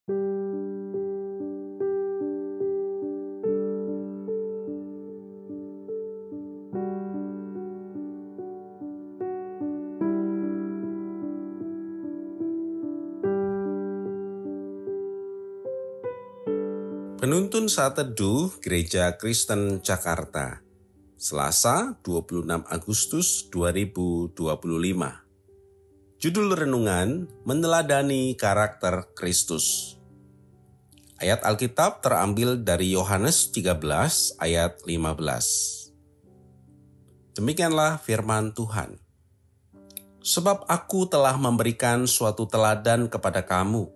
Penuntun Saat Teduh Gereja Kristen Jakarta, Selasa 26 Agustus 2025. Judul renungan, Meneladani Karakter Kristus. Ayat Alkitab terambil dari Yohanes 13 ayat 15. Demikianlah firman Tuhan. Sebab aku telah memberikan suatu teladan kepada kamu,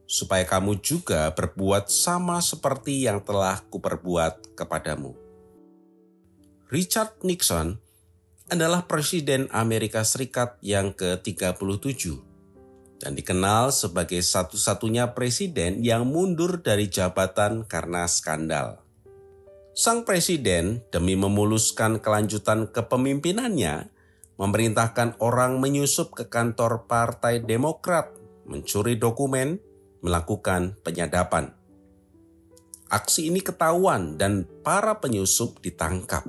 supaya kamu juga berbuat sama seperti yang telah kuperbuat kepadamu. Richard Nixon adalah Presiden Amerika Serikat yang ke-37 dan dikenal sebagai satu-satunya presiden yang mundur dari jabatan karena skandal. Sang presiden, demi memuluskan kelanjutan kepemimpinannya, memerintahkan orang menyusup ke kantor Partai Demokrat, mencuri dokumen, melakukan penyadapan. Aksi ini ketahuan dan para penyusup ditangkap.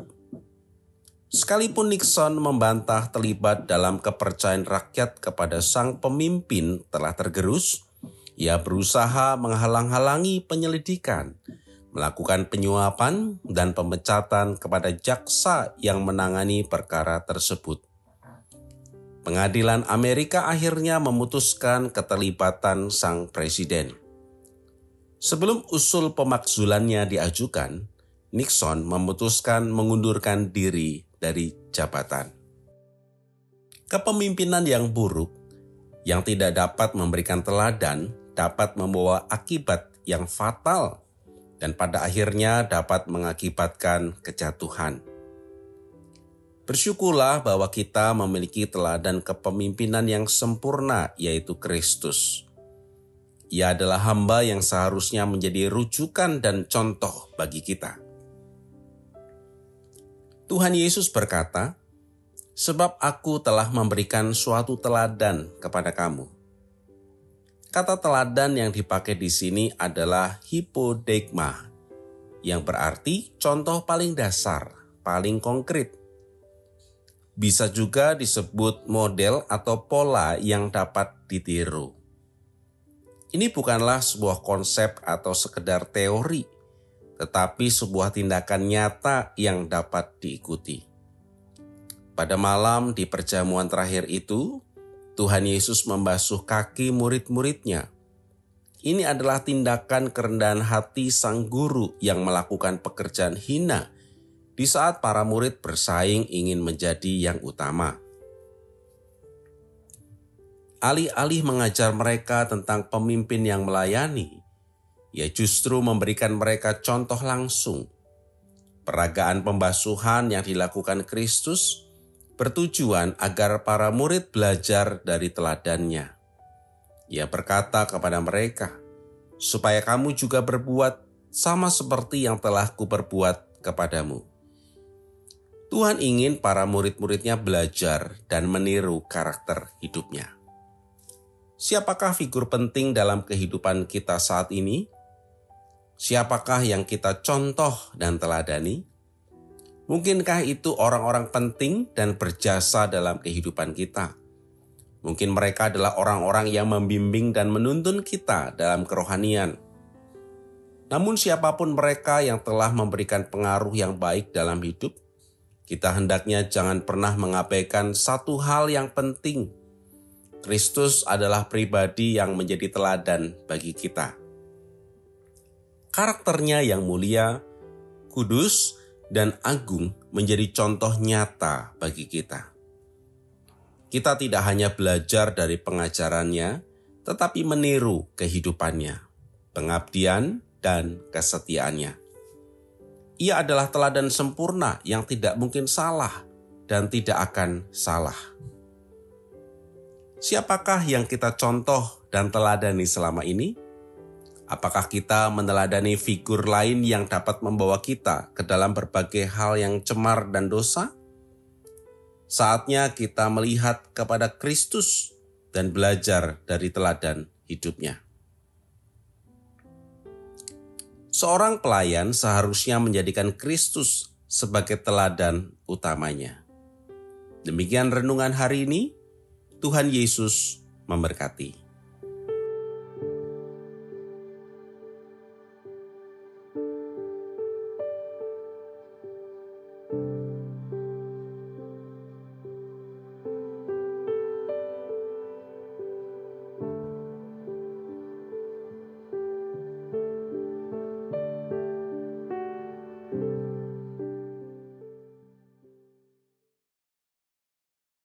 Sekalipun Nixon membantah terlibat dalam kepercayaan rakyat kepada sang pemimpin telah tergerus, ia berusaha menghalang-halangi penyelidikan, melakukan penyuapan dan pemecatan kepada jaksa yang menangani perkara tersebut. Pengadilan Amerika akhirnya memutuskan keterlibatan sang presiden. Sebelum usul pemakzulannya diajukan, Nixon memutuskan mengundurkan diri dari jabatan. Kepemimpinan yang buruk, yang tidak dapat memberikan teladan, dapat membawa akibat yang fatal dan pada akhirnya dapat mengakibatkan kejatuhan. Bersyukurlah bahwa kita memiliki teladan kepemimpinan yang sempurna, yaitu Kristus. Ia adalah hamba yang seharusnya menjadi rujukan dan contoh bagi kita. Tuhan Yesus berkata, "Sebab aku telah memberikan suatu teladan kepada kamu." Kata teladan yang dipakai di sini adalah hypodeigma, yang berarti contoh paling dasar, paling konkret. Bisa juga disebut model atau pola yang dapat ditiru. Ini bukanlah sebuah konsep atau sekedar teori, tetapi sebuah tindakan nyata yang dapat diikuti. Pada malam di perjamuan terakhir itu, Tuhan Yesus membasuh kaki murid-muridnya. Ini adalah tindakan kerendahan hati sang guru yang melakukan pekerjaan hina di saat para murid bersaing ingin menjadi yang utama. Alih-alih mengajar mereka tentang pemimpin yang melayani, ia justru memberikan mereka contoh langsung. Peragaan pembasuhan yang dilakukan Kristus bertujuan agar para murid belajar dari teladannya. Ia berkata kepada mereka, supaya kamu juga berbuat sama seperti yang telah kuperbuat kepadamu. Tuhan ingin para murid-muridnya belajar dan meniru karakter hidupnya. Siapakah figur penting dalam kehidupan kita saat ini? Siapakah yang kita contoh dan teladani? Mungkinkah itu orang-orang penting dan berjasa dalam kehidupan kita? Mungkin mereka adalah orang-orang yang membimbing dan menuntun kita dalam kerohanian. Namun siapapun mereka yang telah memberikan pengaruh yang baik dalam hidup, kita hendaknya jangan pernah mengabaikan satu hal yang penting. Kristus adalah pribadi yang menjadi teladan bagi kita. Karakternya yang mulia, kudus, dan agung menjadi contoh nyata bagi kita. Kita tidak hanya belajar dari pengajarannya, tetapi meniru kehidupannya, pengabdian, dan kesetiaannya. Ia adalah teladan sempurna yang tidak mungkin salah dan tidak akan salah. Siapakah yang kita contoh dan teladani selama ini? Apakah kita meneladani figur lain yang dapat membawa kita ke dalam berbagai hal yang cemar dan dosa? Saatnya kita melihat kepada Kristus dan belajar dari teladan hidupnya. seorang pelayan seharusnya menjadikan Kristus sebagai teladan utamanya. Demikian renungan hari ini. Tuhan Yesus memberkati.